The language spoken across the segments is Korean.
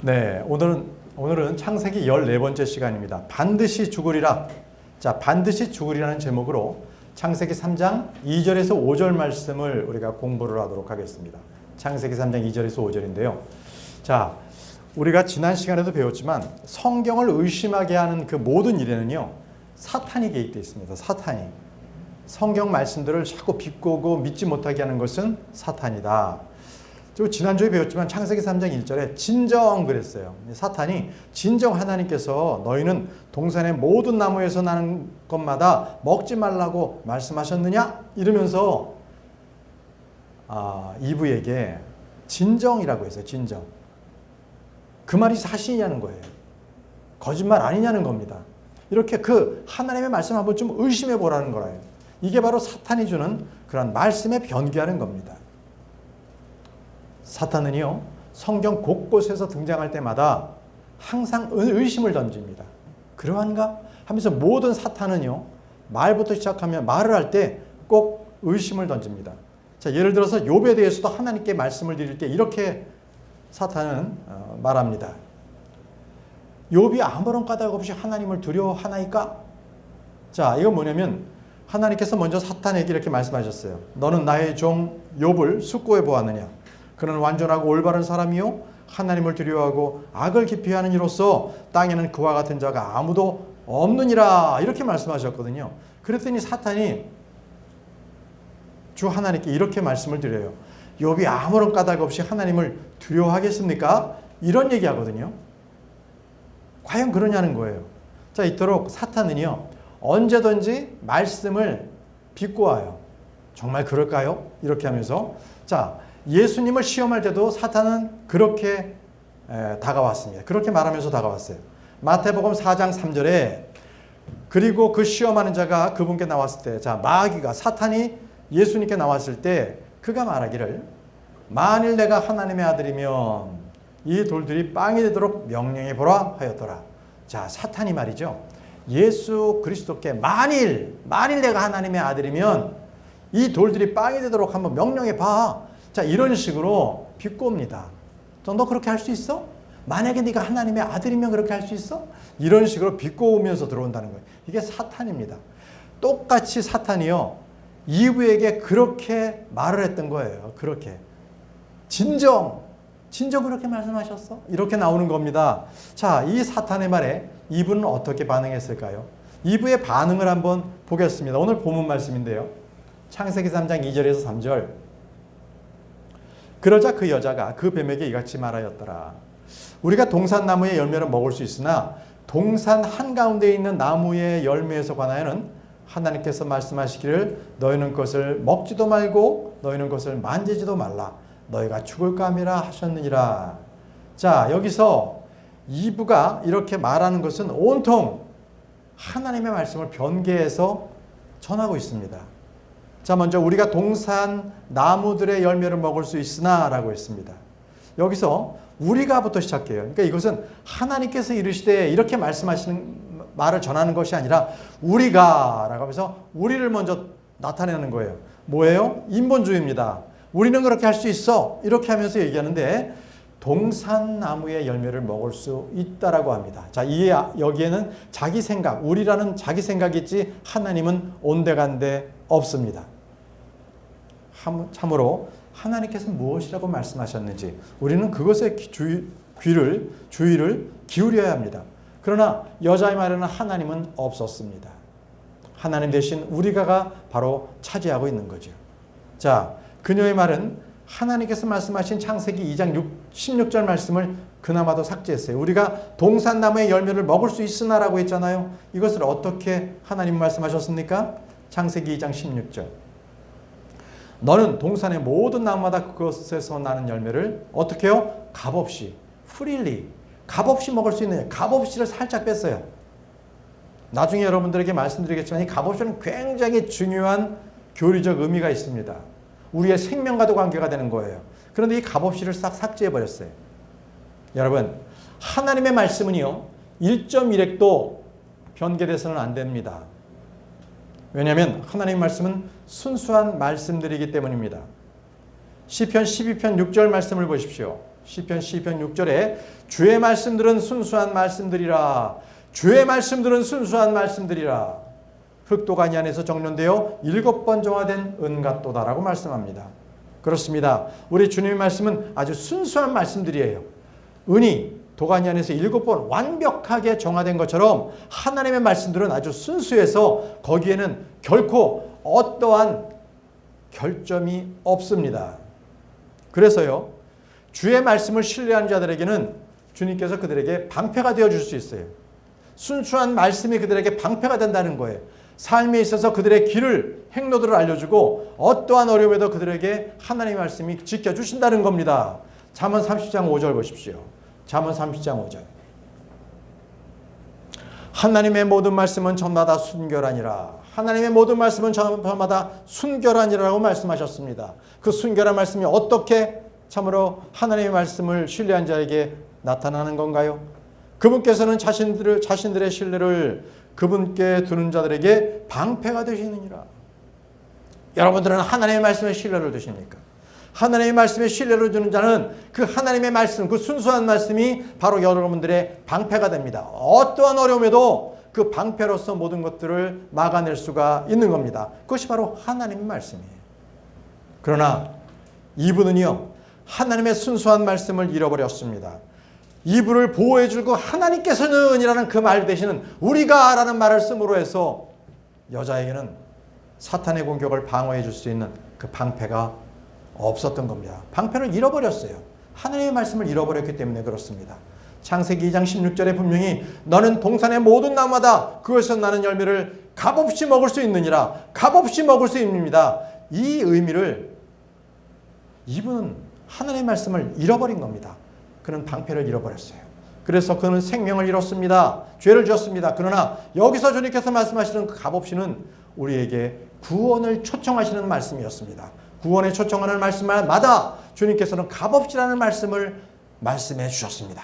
네, 오늘은 창세기 14번째 시간입니다. 반드시 죽으리라. 자, 반드시 죽으리라는 제목으로 창세기 3장 2절에서 5절 말씀을 우리가 공부를 하도록 하겠습니다. 창세기 3장 2절에서 5절인데요. 자, 우리가 지난 시간에도 배웠지만 성경을 의심하게 하는 그 모든 일에는요, 사탄이 개입되어 있습니다. 사탄이. 성경 말씀들을 자꾸 비꼬고 믿지 못하게 하는 것은 사탄이다. 지난주에 배웠지만 창세기 3장 1절에 진정 그랬어요. 사탄이 진정 하나님께서 너희는 동산의 모든 나무에서 나는 것마다 먹지 말라고 말씀하셨느냐? 이러면서 이브에게 진정이라고 했어요. 진정. 그 말이 사실이냐는 거예요. 거짓말 아니냐는 겁니다. 이렇게 그 하나님의 말씀 한번 좀 의심해 보라는 거예요. 이게 바로 사탄이 주는 그런 말씀에 변개하는 겁니다. 사탄은요, 성경 곳곳에서 등장할 때마다 항상 의심을 던집니다. 그러한가? 하면서 모든 사탄은요, 말부터 시작하면 말을 할 때 꼭 의심을 던집니다. 자, 예를 들어서 욥에 대해서도 하나님께 말씀을 드릴 때 이렇게 사탄은 말합니다. 욥이 아무런 까닭 없이 하나님을 두려워하나이까? 자, 이건 뭐냐면 하나님께서 먼저 사탄에게 이렇게 말씀하셨어요. 너는 나의 종 욥을 숙고해 보았느냐? 그는 완전하고 올바른 사람이요 하나님을 두려워하고 악을 기피하는 이로써 땅에는 그와 같은 자가 아무도 없느니라 이렇게 말씀하셨거든요. 그랬더니 사탄이 주 하나님께 이렇게 말씀을 드려요. 욥이 아무런 까닭 없이 하나님을 두려워하겠습니까? 이런 얘기하거든요. 과연 그러냐는 거예요. 자, 이토록 사탄은요, 언제든지 말씀을 비꼬아요. 정말 그럴까요? 이렇게 하면서 자, 예수님을 시험할 때도 사탄은 그렇게 다가왔습니다. 그렇게 말하면서 다가왔어요. 마태복음 4장 3절에 그리고 그 시험하는 자가 그분께 나왔을 때, 자, 마귀가 사탄이 예수님께 나왔을 때 그가 말하기를 만일 내가 하나님의 아들이면 이 돌들이 빵이 되도록 명령해 보라 하였더라. 자, 사탄이 말이죠. 예수 그리스도께 만일 내가 하나님의 아들이면 이 돌들이 빵이 되도록 한번 명령해 봐. 자, 이런 식으로 비꼬입니다. 너 그렇게 할 수 있어? 만약에 네가 하나님의 아들이면 그렇게 할 수 있어? 이런 식으로 비꼬으면서 들어온다는 거예요. 이게 사탄입니다. 똑같이 사탄이요, 이브에게 그렇게 말을 했던 거예요. 그렇게. 진정 그렇게 말씀하셨어? 이렇게 나오는 겁니다. 자, 이 사탄의 말에 이브는 어떻게 반응했을까요? 이브의 반응을 한번 보겠습니다. 오늘 본문 말씀인데요. 창세기 3장 2절에서 3절. 그러자 그 여자가 그 뱀에게 이같이 말하였더라. 우리가 동산나무의 열매를 먹을 수 있으나 동산 한가운데 있는 나무의 열매에서 관하여는 하나님께서 말씀하시기를 너희는 그것을 먹지도 말고 너희는 그것을 만지지도 말라. 너희가 죽을까 함이라 하셨느니라. 자, 여기서 이브가 이렇게 말하는 것은 온통 하나님의 말씀을 변개해서 전하고 있습니다. 자, 먼저 우리가 동산 나무들의 열매를 먹을 수 있으나 라고 했습니다. 여기서 우리가부터 시작해요. 그러니까 이것은 하나님께서 이르시되 이렇게 말씀하시는 말을 전하는 것이 아니라 우리가 라고 하면서 우리를 먼저 나타내는 거예요. 뭐예요? 인본주의입니다. 우리는 그렇게 할 수 있어. 이렇게 하면서 얘기하는데 동산 나무의 열매를 먹을 수 있다라고 합니다. 자, 여기에는 자기 생각, 우리라는 자기 생각이 있지 하나님은 온데간데 없습니다. 참으로 하나님께서 무엇이라고 말씀하셨는지 우리는 그것에 주의를 기울여야 합니다. 그러나 여자의 말에는 하나님은 없었습니다. 하나님 대신 우리가 바로 차지하고 있는 거죠. 자, 그녀의 말은 하나님께서 말씀하신 창세기 2장 16절 말씀을 그나마도 삭제했어요. 우리가 동산나무의 열매를 먹을 수 있으나라고 했잖아요. 이것을 어떻게 하나님 말씀하셨습니까? 창세기 2장 16절. 너는 동산의 모든 나무마다 그것에서 나는 열매를 어떻게 해요? 값없이, freely, 값없이 먹을 수 있는, 값없이를 살짝 뺐어요. 나중에 여러분들에게 말씀드리겠지만 이 값없이는 굉장히 중요한 교리적 의미가 있습니다. 우리의 생명과도 관계가 되는 거예요. 그런데 이 값없이를 싹 삭제해버렸어요. 여러분, 하나님의 말씀은요, 1.1핵도 변개돼서는 안 됩니다. 왜냐하면 하나님의 말씀은 순수한 말씀들이기 때문입니다. 시편 12편 6절 말씀을 보십시오. 시편 6절에 주의 말씀들은 순수한 말씀들이라. 주의 말씀들은 순수한 말씀들이라. 흑도가니 안에서 정론되어 7번 정화된 은같도다라고 말씀합니다. 그렇습니다. 우리 주님의 말씀은 아주 순수한 말씀들이에요. 은이 도가니 안에서 7번 완벽하게 정화된 것처럼 하나님의 말씀들은 아주 순수해서 거기에는 결코 어떠한 결점이 없습니다. 그래서요, 주의 말씀을 신뢰하는 자들에게는 주님께서 그들에게 방패가 되어줄 수 있어요. 순수한 말씀이 그들에게 방패가 된다는 거예요. 삶에 있어서 그들의 길을, 행로들을 알려주고 어떠한 어려움에도 그들에게 하나님의 말씀이 지켜주신다는 겁니다. 잠언 30장 5절 보십시오. 잠언 30장 5절. 하나님의 모든 말씀은 저마다 순결하니라. 하나님의 모든 말씀은 저마다 순결하니라고 말씀하셨습니다. 그 순결한 말씀이 어떻게 참으로 하나님의 말씀을 신뢰한 자에게 나타나는 건가요? 그분께서는 자신들의 신뢰를 그분께 두는 자들에게 방패가 되시느니라. 여러분들은 하나님의 말씀에 신뢰를 두십니까? 하나님의 말씀에 신뢰를 두는 자는 그 하나님의 말씀, 그 순수한 말씀이 바로 여러분들의 방패가 됩니다. 어떠한 어려움에도 그 방패로서 모든 것들을 막아낼 수가 있는 겁니다. 그것이 바로 하나님의 말씀이에요. 그러나 이분은요, 하나님의 순수한 말씀을 잃어버렸습니다. 이분을 보호해주고 하나님께서는 이라는 그 말 대신은 우리가 라는 말을 씀으로 해서 여자에게는 사탄의 공격을 방어해 줄 수 있는 그 방패가 없었던 겁니다. 방패를 잃어버렸어요. 하나님의 말씀을 잃어버렸기 때문에 그렇습니다. 창세기 2장 16절에 분명히 너는 동산의 모든 나무마다 그것에서 나는 열매를 값없이 먹을 수 있느니라. 값없이 먹을 수 있습니다. 이 의미를 이분은 하나님의 말씀을 잃어버린 겁니다. 그는 방패를 잃어버렸어요. 그래서 그는 생명을 잃었습니다. 죄를 지었습니다. 그러나 여기서 주님께서 말씀하시는 그 값없이는 우리에게 구원을 초청하시는 말씀이었습니다. 구원에 초청하는 말씀마다 주님께서는 값없이라는 말씀을 말씀해 주셨습니다.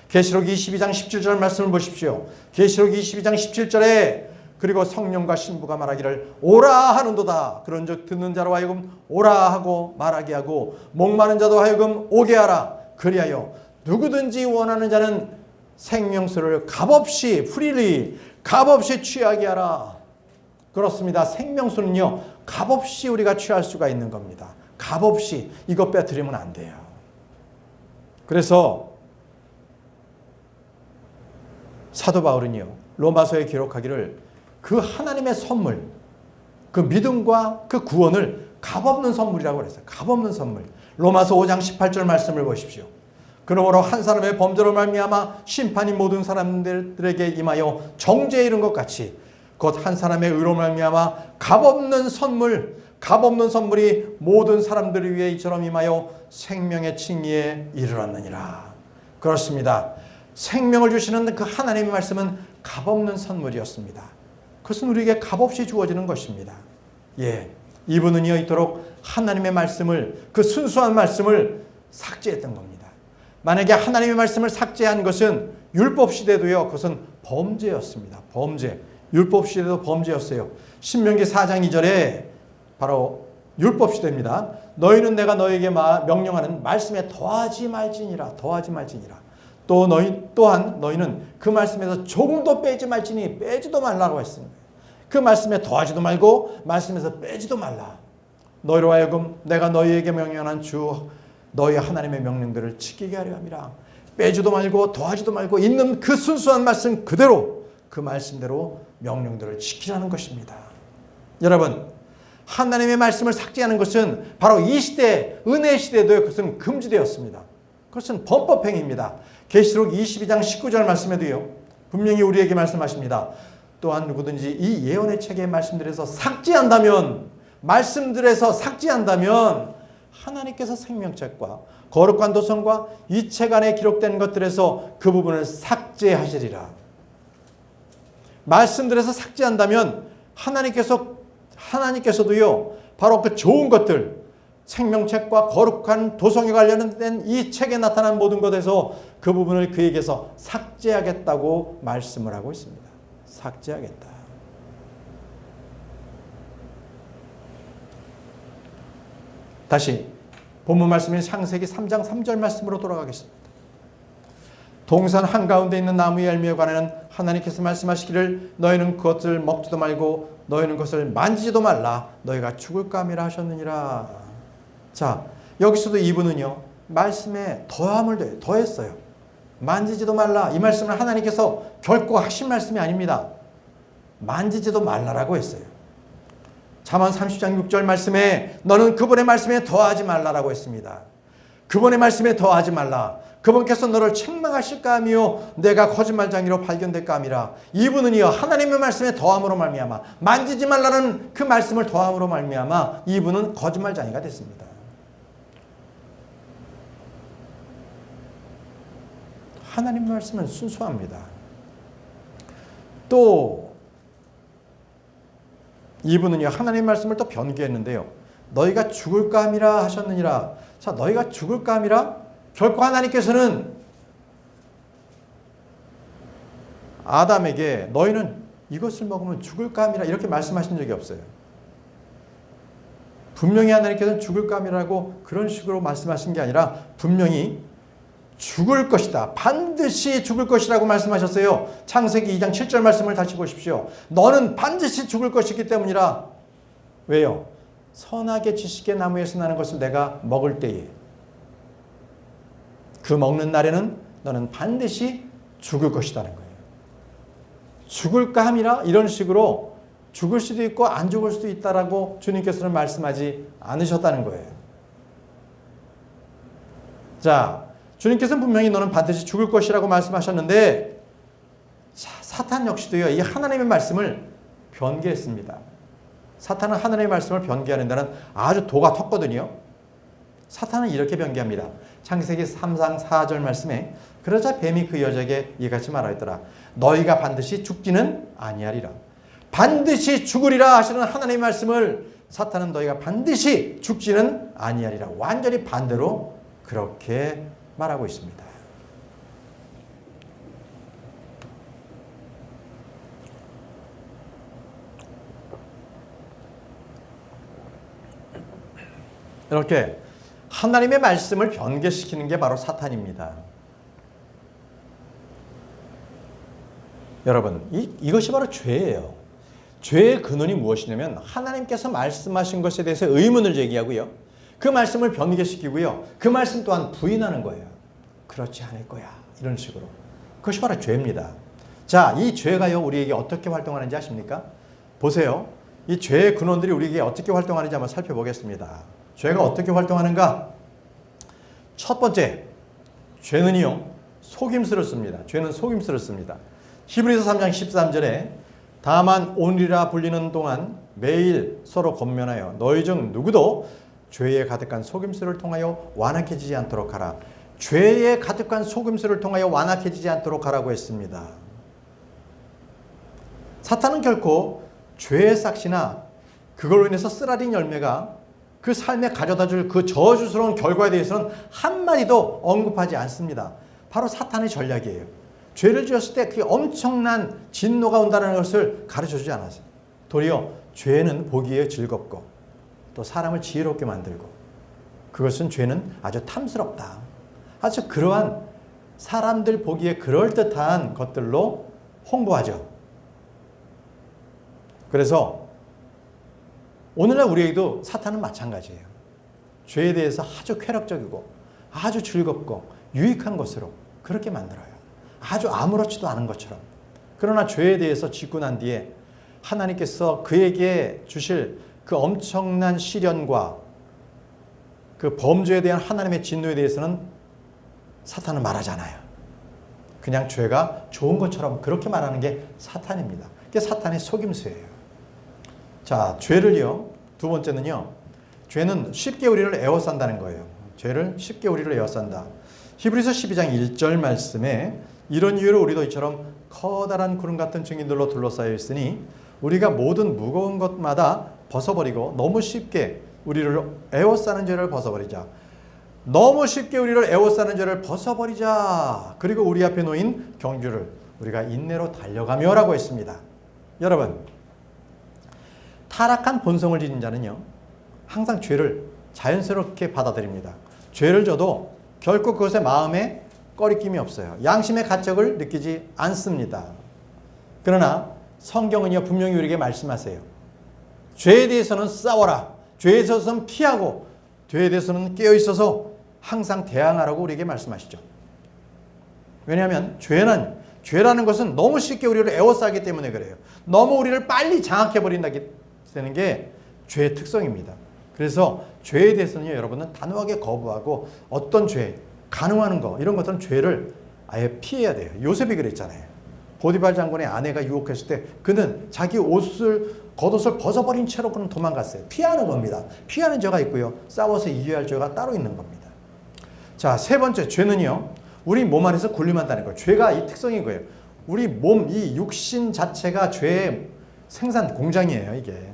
계시록 22장 17절 말씀을 보십시오. 계시록 22장 17절에 그리고 성령과 신부가 말하기를 오라 하는도다. 그런즉 듣는 자로 하여금 오라 하고 말하게 하고 목마른 자도 하여금 오게 하라. 그리하여 누구든지 원하는 자는 생명수를 값없이 프리리 값없이 취하게 하라. 그렇습니다. 생명수는요, 값없이 우리가 취할 수가 있는 겁니다. 값없이 이거 빼뜨리면 안 돼요. 그래서 사도 바울은요, 로마서에 기록하기를 그 하나님의 선물, 그 믿음과 그 구원을 값없는 선물이라고 그랬어요. 값없는 선물. 로마서 5장 18절 말씀을 보십시오. 그러므로 한 사람의 범죄로 말미암아 심판이 모든 사람들에게 임하여 정죄에 이른 것 같이 곧 한 사람의 의로 말미암아 값없는 선물이 모든 사람들을 위해 이처럼 임하여 생명의 칭의에 이르렀느니라. 그렇습니다. 생명을 주시는 그 하나님의 말씀은 값없는 선물이었습니다. 그것은 우리에게 값없이 주어지는 것입니다. 예, 이분은요 이토록 하나님의 말씀을, 그 순수한 말씀을 삭제했던 겁니다. 만약에 하나님의 말씀을 삭제한 것은 율법 시대도요, 그것은 범죄였습니다. 범죄. 율법 시대도 범죄였어요. 신명기 4장 2절에 바로 율법 시대입니다. 너희는 내가 너에게 명령하는 말씀에 더하지 말지니라. 더하지 말지니라. 또한 너희는 그 말씀에서 조금도 빼지 말지니 빼지도 말라고 했습니다. 그 말씀에 더하지도 말고 말씀에서 빼지도 말라. 너희로 하여금 내가 너희에게 명령한 주 너희 하나님의 명령들을 지키게 하려 함이라. 빼지도 말고 더하지도 말고 있는 그 순수한 말씀 그대로, 그 말씀대로 명령들을 지키라는 것입니다. 여러분, 하나님의 말씀을 삭제하는 것은 바로 이 시대, 은혜 시대도 그것은 금지되었습니다. 그것은 범법행위입니다. 계시록 22장 19절 말씀에도요, 분명히 우리에게 말씀하십니다. 또한 누구든지 이 예언의 책의 말씀들에서 삭제한다면, 말씀들에서 삭제한다면 하나님께서 생명책과 거룩한 도성과 이 책 안에 기록된 것들에서 그 부분을 삭제하시리라. 말씀들에서 삭제한다면 하나님께서도요, 바로 그 좋은 것들, 생명책과 거룩한 도성에 관련된 이 책에 나타난 모든 것에서 그 부분을 그에게서 삭제하겠다고 말씀을 하고 있습니다. 삭제하겠다. 다시 본문 말씀인 창세기 3장 3절 말씀으로 돌아가겠습니다. 동산 한가운데 있는 나무의 열매에 관하여는 하나님께서 말씀하시기를 너희는 그것을 먹지도 말고 너희는 그것을 만지지도 말라 너희가 죽을까 함이라 하셨느니라. 자, 여기서도 이분은요 말씀에 더했어요. 만지지도 말라. 이 말씀은 하나님께서 결코 하신 말씀이 아닙니다. 만지지도 말라라고 했어요. 잠언 30장 6절 말씀에 너는 그분의 말씀에 더하지 말라라고 했습니다. 그분의 말씀에 더하지 말라. 그분께서 너를 책망하실까 하며 내가 거짓말장이로 발견될까 함이라. 이분은요 하나님의 말씀에 더함으로 말미암아 만지지 말라는 그 말씀을 더함으로 말미암아 이분은 거짓말장이가 됐습니다. 하나님의 말씀은 순수합니다. 또 이분은요 하나님의 말씀을 또 변개했는데요. 너희가 죽을까 함이라 하셨느니라. 자, 너희가 죽을까 함이라? 결코 하나님께서는 아담에게 너희는 이것을 먹으면 죽을까 함이라 이렇게 말씀하신 적이 없어요. 분명히 하나님께서는 죽을까 함이라고 그런 식으로 말씀하신 게 아니라 분명히 죽을 것이다. 반드시 죽을 것이라고 말씀하셨어요. 창세기 2장 7절 말씀을 다시 보십시오. 너는 반드시 죽을 것이기 때문이라. 왜요? 선악의 지식의 나무에서 나는 것을 내가 먹을 때에 그 먹는 날에는 너는 반드시 죽을 것이라는 거예요. 죽을까 함이라 이런 식으로 죽을 수도 있고 안 죽을 수도 있다라고 주님께서는 말씀하지 않으셨다는 거예요. 자, 주님께서는 분명히 너는 반드시 죽을 것이라고 말씀하셨는데 사탄 역시도요 이 하나님의 말씀을 변개했습니다. 사탄은 하나님의 말씀을 변개하는 데는 아주 도가 텄거든요. 사탄은 이렇게 변개합니다. 창세기 3장 4절 말씀에 그러자 뱀이 그 여자에게 이같이 말하였더라. 너희가 반드시 죽지는 아니하리라. 반드시 죽으리라 하시는 하나님의 말씀을 사탄은 너희가 반드시 죽지는 아니하리라. 완전히 반대로 그렇게 말하고 있습니다. 이렇게 하나님의 말씀을 변개시키는 게 바로 사탄입니다. 여러분, 이것이 바로 죄예요. 죄의 근원이 무엇이냐면 하나님께서 말씀하신 것에 대해서 의문을 제기하고요. 그 말씀을 변개시키고요. 그 말씀 또한 부인하는 거예요. 그렇지 않을 거야. 이런 식으로. 그것이 바로 죄입니다. 자, 이 죄가요, 우리에게 어떻게 활동하는지 아십니까? 보세요. 이 죄의 근원들이 우리에게 어떻게 활동하는지 한번 살펴보겠습니다. 죄가 어떻게 활동하는가? 첫 번째, 죄는요, 속임수를 씁니다. 죄는 속임수를 씁니다. 히브리서 3장 13절에 다만 오늘이라 불리는 동안 매일 서로 권면하여 너희 중 누구도 죄에 가득한 속임수를 통하여 완악해지지 않도록 하라. 죄에 가득한 속임수를 통하여 완악해지지 않도록 하라고 했습니다. 사탄은 결코 죄의 싹시나 그걸로 인해서 쓰라린 열매가 그 삶에 가져다 줄 그 저주스러운 결과에 대해서는 한마디도 언급하지 않습니다. 바로 사탄의 전략이에요. 죄를 지었을 때 그 엄청난 진노가 온다는 것을 가르쳐주지 않았어요. 도리어 죄는 보기에 즐겁고 또 사람을 지혜롭게 만들고 그것은 죄는 아주 탐스럽다. 아주 그러한 사람들 보기에 그럴듯한 것들로 홍보하죠. 그래서 오늘날 우리에게도 사탄은 마찬가지예요. 죄에 대해서 아주 쾌락적이고 아주 즐겁고 유익한 것으로 그렇게 만들어요. 아주 아무렇지도 않은 것처럼. 그러나 죄에 대해서 짓고 난 뒤에 하나님께서 그에게 주실 그 엄청난 시련과 그 범죄에 대한 하나님의 진노에 대해서는 사탄은 말하지 않아요. 그냥 죄가 좋은 것처럼 그렇게 말하는 게 사탄입니다. 그게 사탄의 속임수예요. 자, 죄를요, 두 번째는요, 죄는 쉽게 우리를 에워싼다는 거예요. 죄를 쉽게 우리를 에워싼다. 히브리서 12장 1절 말씀에 이런 이유로 우리도 이처럼 커다란 구름 같은 증인들로 둘러싸여 있으니 우리가 모든 무거운 것마다 벗어버리고 너무 쉽게 우리를 에워싸는 죄를 벗어버리자. 너무 쉽게 우리를 에워싸는 죄를 벗어버리자. 그리고 우리 앞에 놓인 경주를 우리가 인내로 달려가며 라고 했습니다. 여러분, 타락한 본성을 지닌 자는요, 항상 죄를 자연스럽게 받아들입니다. 죄를 져도 결코 그것에 마음에 꺼리낌이 없어요. 양심의 가책을 느끼지 않습니다. 그러나 성경은요, 분명히 우리에게 말씀하세요. 죄에 대해서는 싸워라. 죄에 대해서는 피하고 죄에 대해서는 깨어있어서 항상 대항하라고 우리에게 말씀하시죠. 왜냐하면 죄라는 것은 너무 쉽게 우리를 에워싸기 때문에 그래요. 너무 우리를 빨리 장악해버린다는 게 죄의 특성입니다. 그래서 죄에 대해서는요, 여러분은 단호하게 거부하고 어떤 죄, 간음하는 거 이런 것들은 죄를 아예 피해야 돼요. 요셉이 그랬잖아요. 보디발 장군의 아내가 유혹했을 때 그는 자기 겉옷을 벗어버린 채로 그는 도망갔어요. 피하는 겁니다. 피하는 죄가 있고요. 싸워서 이겨야 할 죄가 따로 있는 겁니다. 자, 세 번째 죄는요, 우리 몸 안에서 군림한다는 거예요. 죄가 이 특성이 거예요. 우리 몸, 이 육신 자체가 죄의 생산 공장이에요, 이게.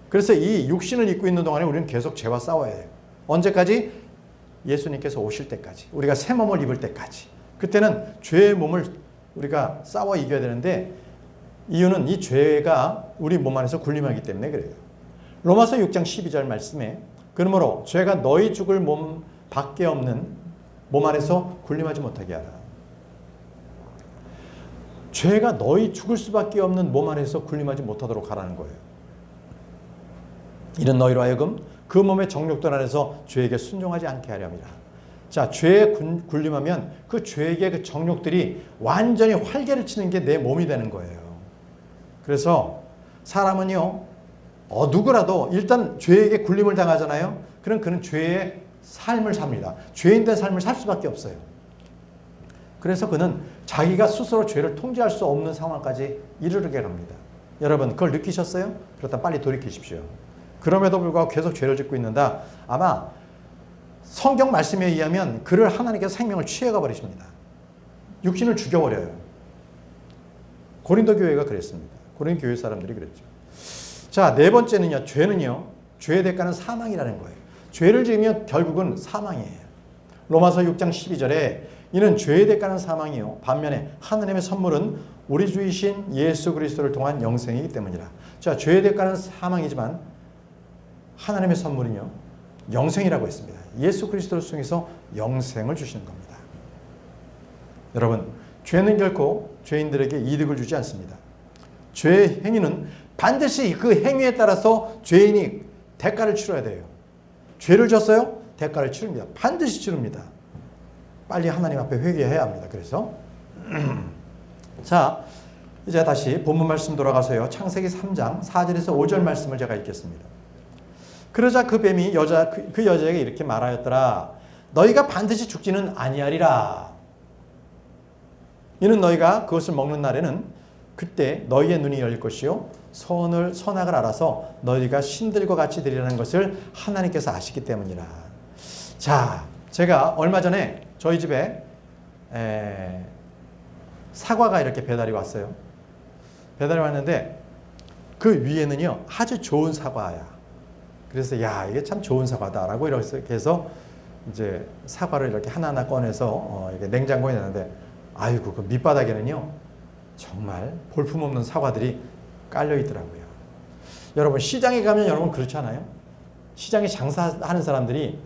그래서 이 육신을 입고 있는 동안에 우리는 계속 죄와 싸워야 해요. 언제까지? 예수님께서 오실 때까지. 우리가 새 몸을 입을 때까지. 그때는 죄의 몸을 우리가 싸워 이겨야 되는데, 이유는 이 죄가 우리 몸 안에서 군림하기 때문에 그래요. 로마서 6장 12절 말씀에 그러므로 죄가 너희 죽을 몸 밖에 없는 몸 안에서 군림하지 못하게 하라. 죄가 너희 죽을 수밖에 없는 몸 안에서 군림하지 못하도록 하라는 거예요. 이는 너희로 하여금 그 몸의 정욕들 안에서 죄에게 순종하지 않게 하려 함이라. 자, 죄에 군림하면 그 죄에게 그 정욕들이 완전히 활개를 치는 게 내 몸이 되는 거예요. 그래서 사람은요, 누구라도 일단 죄에게 군림을 당하잖아요. 그럼 그는 죄의 삶을 삽니다. 죄인된 삶을 살 수밖에 없어요. 그래서 그는 자기가 스스로 죄를 통제할 수 없는 상황까지 이르게 갑니다. 여러분, 그걸 느끼셨어요? 그렇다면 빨리 돌이키십시오. 그럼에도 불구하고 계속 죄를 짓고 있는다. 아마 성경 말씀에 의하면 그를 하나님께서 생명을 취해가 버리십니다. 육신을 죽여버려요. 고린도 교회가 그랬습니다. 고린도 교회 사람들이 그랬죠. 자, 네 번째는요, 죄의 대가는 사망이라는 거예요. 죄를 지으면 결국은 사망이에요. 로마서 6장 12절에 이는 죄의 대가는 사망이요 반면에 하나님의 선물은 우리 주이신 예수 그리스도를 통한 영생이기 때문이라. 자, 죄의 대가는 사망이지만 하나님의 선물은요, 영생이라고 했습니다. 예수 그리스도를 통해서 영생을 주시는 겁니다. 여러분, 죄는 결코 죄인들에게 이득을 주지 않습니다. 죄의 행위는 반드시 그 행위에 따라서 죄인이 대가를 치러야 돼요. 죄를 졌어요? 대가를 치릅니다. 반드시 치릅니다. 빨리 하나님 앞에 회개해야 합니다. 그래서 자, 이제 다시 본문 말씀 돌아가서요. 창세기 3장 4절에서 5절 말씀을 제가 읽겠습니다. 그러자 그 뱀이 그 여자에게 이렇게 말하였더라. 너희가 반드시 죽지는 아니하리라. 이는 너희가 그것을 먹는 날에는 그때 너희의 눈이 열릴 것이요 선악을 알아서 너희가 신들과 같이 되리라는 것을 하나님께서 아시기 때문이라. 자, 제가 얼마 전에 저희 집에 사과가 이렇게 배달이 왔어요. 배달이 왔는데 그 위에는요, 아주 좋은 사과야. 그래서 야, 이게 참 좋은 사과다라고 이렇게 해서 이제 사과를 이렇게 하나하나 꺼내서 이렇게 냉장고에 넣는데, 아이고, 그 밑바닥에는요, 정말 볼품없는 사과들이 깔려 있더라고요. 여러분, 시장에 가면 여러분 그렇지 않아요? 시장에 장사하는 사람들이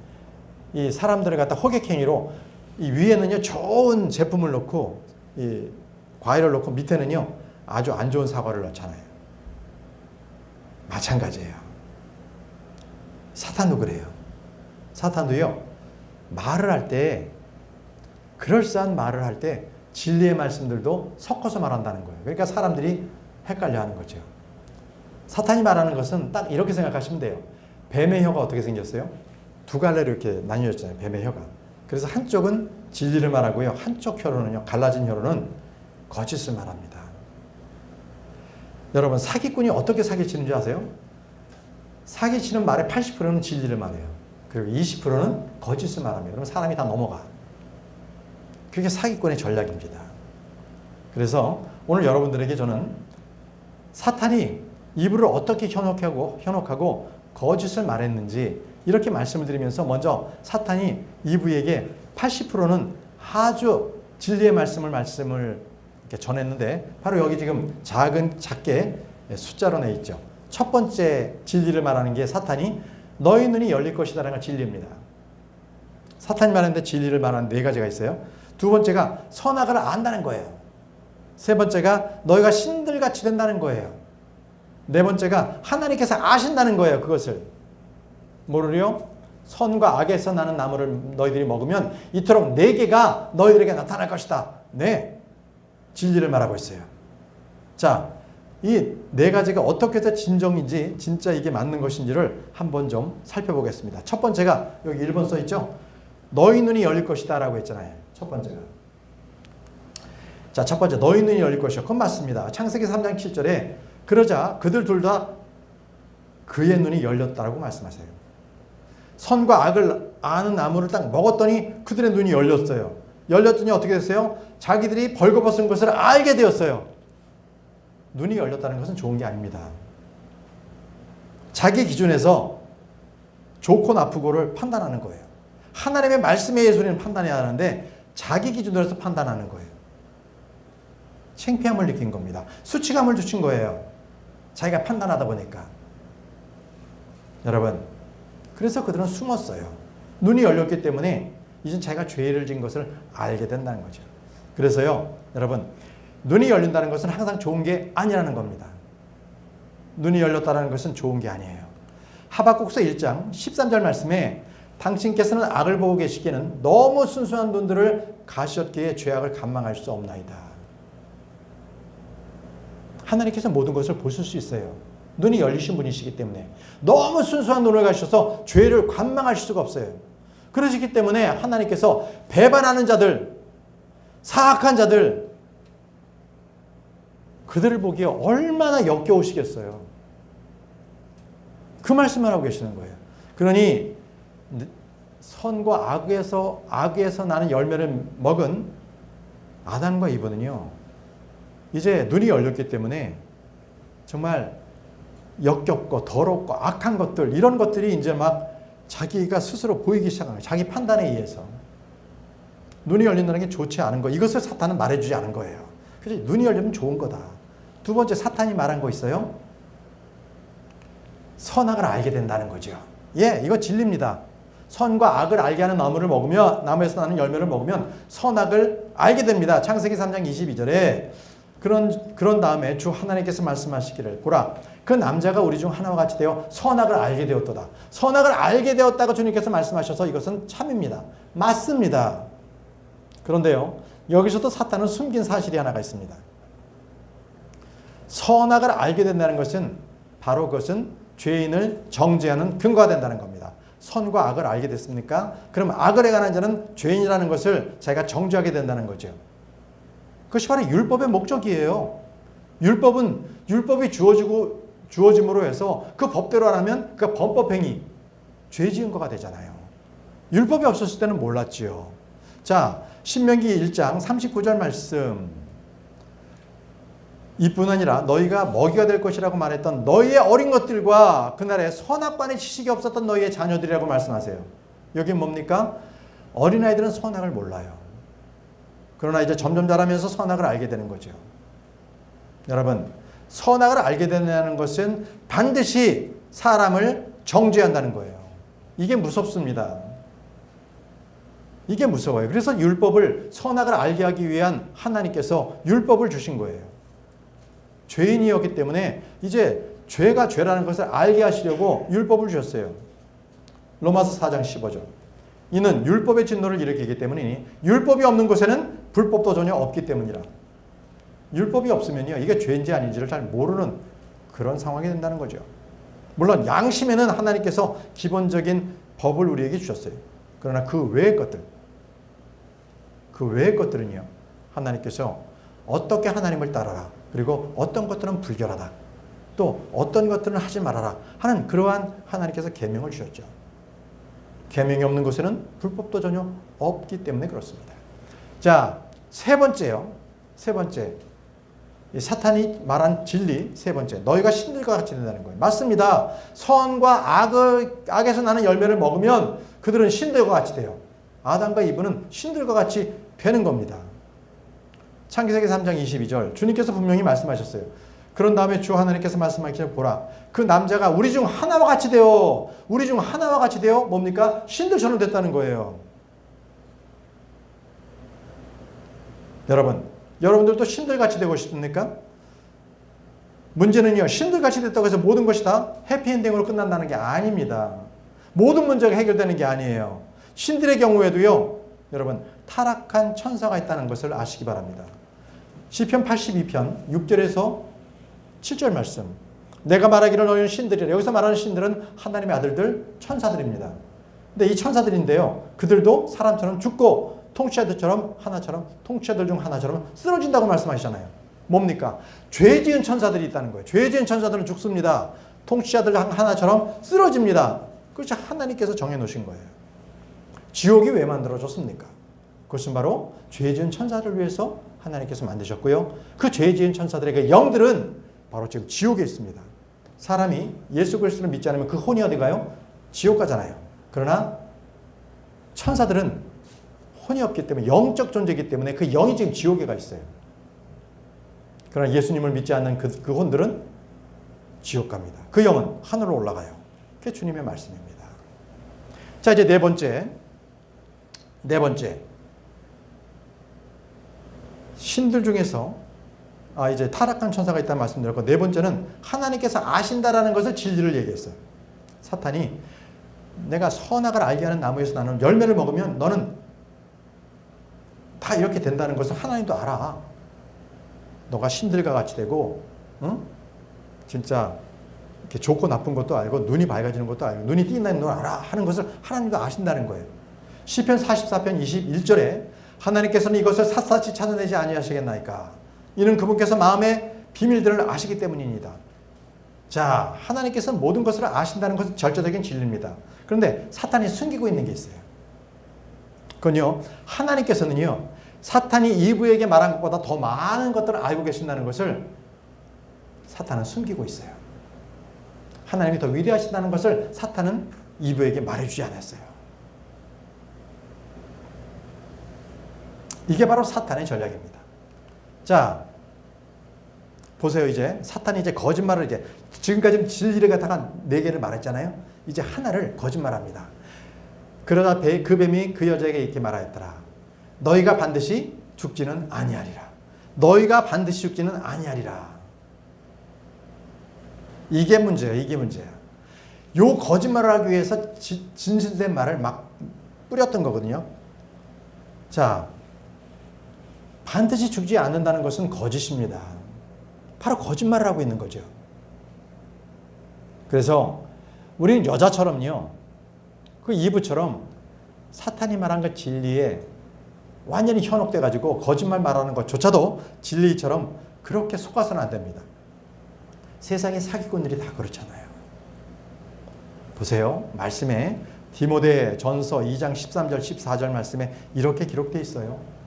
이 사람들을 갖다 호객행위로 이 위에는요, 좋은 제품을 넣고 이 과일을 넣고 밑에는요, 아주 안 좋은 사과를 넣잖아요. 마찬가지예요. 사탄도 그래요. 사탄도요, 말을 할 때, 그럴싸한 말을 할 때 진리의 말씀들도 섞어서 말한다는 거예요. 그러니까 사람들이 헷갈려하는 거죠. 사탄이 말하는 것은 딱 이렇게 생각하시면 돼요. 뱀의 혀가 어떻게 생겼어요? 두 갈래로 이렇게 나뉘어졌잖아요. 뱀의 혀가. 그래서 한쪽은 진리를 말하고요, 한쪽 혀로는요, 갈라진 혀로는 거짓을 말합니다. 여러분, 사기꾼이 어떻게 사기치는 줄 아세요? 사기치는 말의 80%는 진리를 말해요. 그리고 20%는 거짓을 말합니다. 그러면 사람이 다 넘어가. 그게 사기꾼의 전략입니다. 그래서 오늘 여러분들에게 저는 사탄이 이브를 어떻게 현혹하고 거짓을 말했는지 이렇게 말씀을 드리면서, 먼저 사탄이 이브에게 80%는 아주 진리의 말씀을 이렇게 전했는데, 바로 여기 지금 작게 숫자로 내 있죠. 첫 번째 진리를 말하는 게 사탄이 너희 눈이 열릴 것이다라는 건 진리입니다. 사탄이 말하는데 진리를 말하는 네 가지가 있어요. 두 번째가 선악을 안다는 거예요. 세 번째가 너희가 신들같이 된다는 거예요. 네 번째가 하나님께서 아신다는 거예요. 그것을. 뭐를요? 선과 악에서 나는 나무를 너희들이 먹으면 이토록 네 개가 너희들에게 나타날 것이다. 네. 진리를 말하고 있어요. 자, 이 네 가지가 어떻게 해서 진정인지 진짜 이게 맞는 것인지를 한번 좀 살펴보겠습니다. 첫 번째가 여기 1번 써있죠. 너희 눈이 열릴 것이다 라고 했잖아요. 첫 번째가. 자, 첫 번째 너희 눈이 열릴 것이요. 그건 맞습니다. 창세기 3장 7절에 그러자 그들 둘 다 그의 눈이 열렸다라고 말씀하세요. 선과 악을 아는 나무를 딱 먹었더니 그들의 눈이 열렸어요. 열렸더니 어떻게 됐어요? 자기들이 벌거벗은 것을 알게 되었어요. 눈이 열렸다는 것은 좋은 게 아닙니다. 자기 기준에서 좋고 나쁘고를 판단하는 거예요. 하나님의 말씀에 의해서 우리는 판단해야 하는데 자기 기준으로 해서 판단하는 거예요. 창피함을 느낀 겁니다. 수치감을 주신 거예요. 자기가 판단하다 보니까. 여러분, 그래서 그들은 숨었어요. 눈이 열렸기 때문에 이젠 자기가 죄를 지은 것을 알게 된다는 거죠. 그래서요, 여러분, 눈이 열린다는 것은 항상 좋은 게 아니라는 겁니다. 눈이 열렸다는 것은 좋은 게 아니에요. 하박국서 1장 13절 말씀에 당신께서는 악을 보고 계시기에는 너무 순수한 분들을 가시었기에 죄악을 감망할 수 없나이다. 하나님께서 모든 것을 보실 수 있어요. 눈이 열리신 분이시기 때문에 너무 순수한 눈을 가지셔서 죄를 관망하실 수가 없어요. 그러시기 때문에 하나님께서 배반하는 자들, 사악한 자들, 그들을 보기에 얼마나 역겨우시겠어요. 그 말씀을 하고 계시는 거예요. 그러니 선과 악에서 나는 열매를 먹은 아담과 이브는요, 이제 눈이 열렸기 때문에 정말 역겹고 더럽고 악한 것들, 이런 것들이 이제 막 자기가 스스로 보이기 시작한 거예요. 자기 판단에 의해서. 눈이 열린다는 게 좋지 않은 거, 이것을 사탄은 말해주지 않은 거예요. 그래서 눈이 열리면 좋은 거다. 두 번째, 사탄이 말한 거 있어요. 선악을 알게 된다는 거죠. 예, 이거 진리입니다. 선과 악을 알게 하는 나무를 먹으면, 나무에서 나는 열매를 먹으면 선악을 알게 됩니다. 창세기 3장 22절에 그런 다음에 주 하나님께서 말씀하시기를 보라, 그 남자가 우리 중 하나와 같이 되어 선악을 알게 되었도다. 선악을 알게 되었다고 주님께서 말씀하셔서 이것은 참입니다. 맞습니다. 그런데요, 여기서도 사탄은 숨긴 사실이 하나가 있습니다. 선악을 알게 된다는 것은 바로 그것은 죄인을 정죄하는 근거가 된다는 겁니다. 선과 악을 알게 됐습니까? 그럼 악을 행하는 자는 죄인이라는 것을 자기가 정죄하게 된다는 거죠. 그것이 바로 율법의 목적이에요. 율법이 주어짐으로 해서 그 법대로 안 하면 그 범법행위, 죄 지은 거가 되잖아요. 율법이 없었을 때는 몰랐지요. 자, 신명기 1장 39절 말씀. 이뿐 아니라 너희가 먹이가 될 것이라고 말했던 너희의 어린 것들과 그날에 선악간의 지식이 없었던 너희의 자녀들이라고 말씀하세요. 여기 뭡니까? 어린아이들은 선악을 몰라요. 그러나 이제 점점 자라면서 선악을 알게 되는 거죠. 여러분, 선악을 알게 된다는 것은 반드시 사람을 정죄한다는 거예요. 이게 무섭습니다. 이게 무서워요. 그래서 선악을 알게 하기 위한 하나님께서 율법을 주신 거예요. 죄인이었기 때문에 이제 죄가 죄라는 것을 알게 하시려고 율법을 주셨어요. 로마서 4장 15절. 이는 율법의 진노를 일으키기 때문이니 율법이 없는 곳에는 불법도 전혀 없기 때문이라. 율법이 없으면요, 이게 죄인지 아닌지를 잘 모르는 그런 상황이 된다는 거죠. 물론 양심에는 하나님께서 기본적인 법을 우리에게 주셨어요. 그러나 그 외의 것들은요, 하나님께서 어떻게 하나님을 따라라, 그리고 어떤 것들은 불결하다, 또 어떤 것들은 하지 말아라 하는 그러한 하나님께서 계명을 주셨죠. 계명이 없는 곳에는 불법도 전혀 없기 때문에 그렇습니다. 자, 세 번째, 사탄이 말한 진리 세 번째, 너희가 신들과 같이 된다는 거예요. 맞습니다. 선과 악에서 나는 열매를 먹으면 그들은 신들과 같이 돼요. 아담과 이브는 신들과 같이 되는 겁니다. 창세기 3장 22절, 주님께서 분명히 말씀하셨어요. 그런 다음에 주 하나님께서 말씀하시기를 보라. 그 남자가 우리 중 하나와 같이 되어, 우리 중 하나와 같이 되어 뭡니까? 신들처럼 됐다는 거예요. 여러분들도 신들같이 되고 싶습니까? 문제는요, 신들같이 됐다고 해서 모든 것이 다 해피엔딩으로 끝난다는 게 아닙니다. 모든 문제가 해결되는 게 아니에요. 신들의 경우에도요, 여러분, 타락한 천사가 있다는 것을 아시기 바랍니다. 시편 82편 6절에서 7절 말씀. 내가 말하기를 너희는 신들이라. 여기서 말하는 신들은 하나님의 아들들, 천사들입니다. 근데 이 천사들인데요, 그들도 사람처럼 죽고 통치자들처럼 하나처럼, 통치자들 중 하나처럼 쓰러진다고 말씀하시잖아요. 뭡니까? 죄 지은 천사들이 있다는 거예요. 죄 지은 천사들은 죽습니다. 통치자들 하나처럼 쓰러집니다. 그것이 하나님께서 정해놓으신 거예요. 지옥이 왜 만들어졌습니까? 그것은 바로 죄 지은 천사를 위해서 하나님께서 만드셨고요. 그 죄 지은 천사들의 그 영들은 바로 지금 지옥에 있습니다. 사람이 예수 그리스도를 믿지 않으면 그 혼이 어디 가요? 지옥 가잖아요. 그러나 천사들은 혼이 없기 때문에, 영적 존재이기 때문에 그 영이 지금 지옥에 가 있어요. 그러나 예수님을 믿지 않는 그 혼들은 지옥 갑니다. 그 영은 하늘로 올라가요. 그게 주님의 말씀입니다. 자, 이제 네 번째. 신들 중에서 이제 타락한 천사가 있다는 말씀드렸고, 네 번째는 하나님께서 아신다라는 것을 진리를 얘기했어요. 사탄이 내가 선악을 알게 하는 나무에서 나는 열매를 먹으면 너는 다 이렇게 된다는 것을 하나님도 알아. 너가 신들과 같이 되고, 응? 진짜 이렇게 좋고 나쁜 것도 알고 눈이 밝아지는 것도 알고 눈이 띄인다는 걸 알아 하는 것을 하나님도 아신다는 거예요. 시편 44편 21절에 하나님께서는 이것을 샅샅이 찾아내지 아니하시겠나이까. 이는 그분께서 마음의 비밀들을 아시기 때문입니다. 자, 하나님께서는 모든 것을 아신다는 것은 절대적인 진리입니다. 그런데 사탄이 숨기고 있는 게 있어요. 그건요, 하나님께서는요, 사탄이 이브에게 말한 것보다 더 많은 것들을 알고 계신다는 것을 사탄은 숨기고 있어요. 하나님이 더 위대하시다는 것을 사탄은 이브에게 말해주지 않았어요. 이게 바로 사탄의 전략입니다. 자, 보세요. 이제 사탄이 이제 거짓말을 이제 지금까지 진리를 갖다가 4개를 말했잖아요. 이제 하나를 거짓말합니다. 그러다 그 뱀이 그 여자에게 이렇게 말하였더라. 너희가 반드시 죽지는 아니하리라. 너희가 반드시 죽지는 아니하리라. 이게 문제야. 이게 문제야. 요 거짓말을 하기 위해서 진실된 말을 막 뿌렸던 거거든요. 자, 반드시 죽지 않는다는 것은 거짓입니다. 바로 거짓말을 하고 있는 거죠. 그래서 우리는 여자처럼요, 그 이브처럼 사탄이 말한 그 진리에 완전히 현혹돼 가지고 거짓말 말하는 것조차도 진리처럼 그렇게 속아서는 안 됩니다. 세상의 사기꾼들이 다 그렇잖아요. 보세요. 말씀에 디모데 전서 2장 13절 14절 말씀에 이렇게 기록되어 있어요.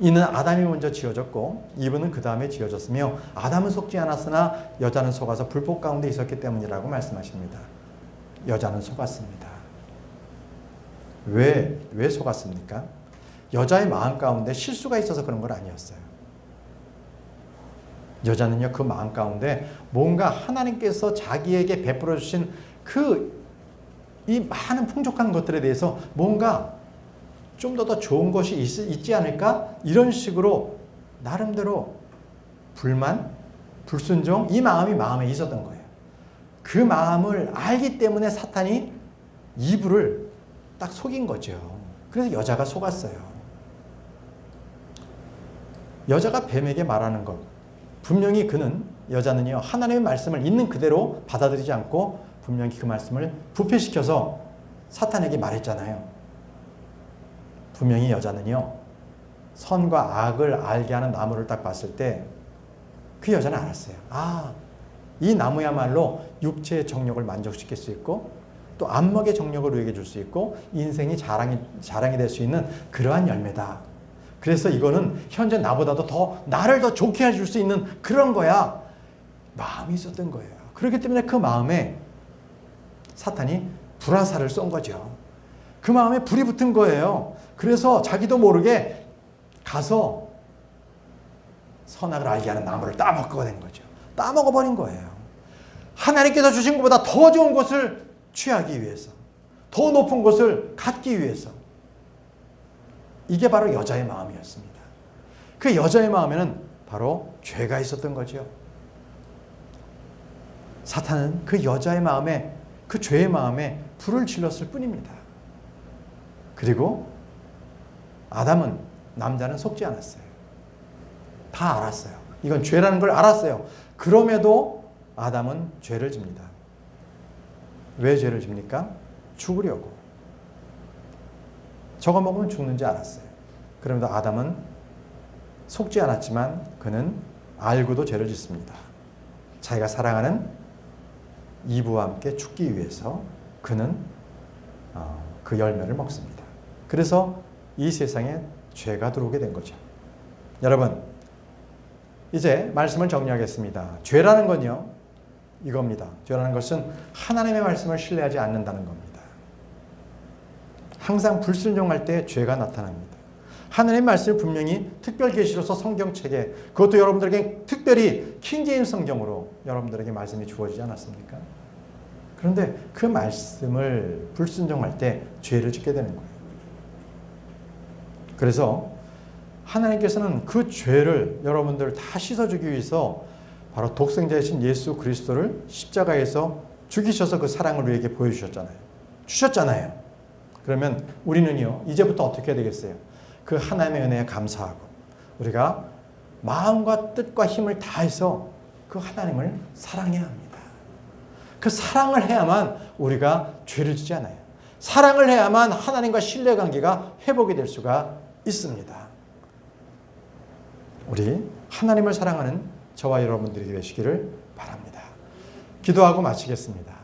이는 아담이 먼저 지어졌고 이브는 그 다음에 지어졌으며 아담은 속지 않았으나 여자는 속아서 불법 가운데 있었기 때문이라고 말씀하십니다. 여자는 속았습니다. 왜 속았습니까? 여자의 마음 가운데 실수가 있어서 그런 건 아니었어요. 여자는요, 그 마음 가운데 뭔가 하나님께서 자기에게 베풀어 주신 이 많은 풍족한 것들에 대해서 뭔가 좀 더 좋은 것이 있지 않을까? 이런 식으로 나름대로 불만, 불순종, 이 마음에 있었던 거예요. 그 마음을 알기 때문에 사탄이 이브를 딱 속인 거죠. 그래서 여자가 속았어요. 여자가 뱀에게 말하는 것, 분명히 여자는요, 하나님의 말씀을 있는 그대로 받아들이지 않고 분명히 그 말씀을 부패시켜서 사탄에게 말했잖아요. 분명히 여자는요, 선과 악을 알게 하는 나무를 딱 봤을 때 그 여자는 알았어요. 이 나무야말로 육체의 정욕을 만족시킬 수 있고 또 안목의 정욕을 누리게 줄 수 있고 인생이 자랑이 될 수 있는 그러한 열매다. 그래서 이거는 현재 나보다도 나를 더 좋게 해줄 수 있는 그런 거야. 마음이 있었던 거예요. 그렇기 때문에 그 마음에 사탄이 불화살을 쏜 거죠. 그 마음에 불이 붙은 거예요. 그래서 자기도 모르게 가서 선악을 알게 하는 나무를 따먹게 된 거죠. 따먹어버린 거예요. 하나님께서 주신 것보다 더 좋은 것을 취하기 위해서, 더 높은 것을 갖기 위해서. 이게 바로 여자의 마음이었습니다. 그 여자의 마음에는 바로 죄가 있었던 거죠. 사탄은 그 여자의 마음에, 그 죄의 마음에 불을 질렀을 뿐입니다. 그리고 아담은, 남자는 속지 않았어요. 다 알았어요. 이건 죄라는 걸 알았어요. 그럼에도 아담은 죄를 집니다. 왜 죄를 집니까? 죽으려고. 저거 먹으면 죽는지 알았어요. 그럼에도 아담은 속지 않았지만 그는 알고도 죄를 짓습니다. 자기가 사랑하는 이브와 함께 죽기 위해서 그는 그 열매를 먹습니다. 그래서 이 세상에 죄가 들어오게 된 거죠. 여러분, 이제 말씀을 정리하겠습니다. 죄라는 건요, 이겁니다. 죄라는 것은 하나님의 말씀을 신뢰하지 않는다는 겁니다. 항상 불순종할 때 죄가 나타납니다. 하나님의 말씀을 분명히 특별 계시로서 성경책에, 그것도 여러분들에게 특별히 킹제임스 성경으로 여러분들에게 말씀이 주어지지 않았습니까? 그런데 그 말씀을 불순종할 때 죄를 짓게 되는 거예요. 그래서 하나님께서는 그 죄를 여러분들 다 씻어주기 위해서 바로 독생자이신 예수 그리스도를 십자가에서 죽이셔서 그 사랑을 우리에게 보여주셨잖아요. 주셨잖아요. 그러면 우리는요, 이제부터 어떻게 해야 되겠어요? 그 하나님의 은혜에 감사하고 우리가 마음과 뜻과 힘을 다해서 그 하나님을 사랑해야 합니다. 그 사랑을 해야만 우리가 죄를 짓지 않아요. 사랑을 해야만 하나님과 신뢰관계가 회복이 될 수가 있습니다. 우리 하나님을 사랑하는 저와 여러분들이 되시기를 바랍니다. 기도하고 마치겠습니다.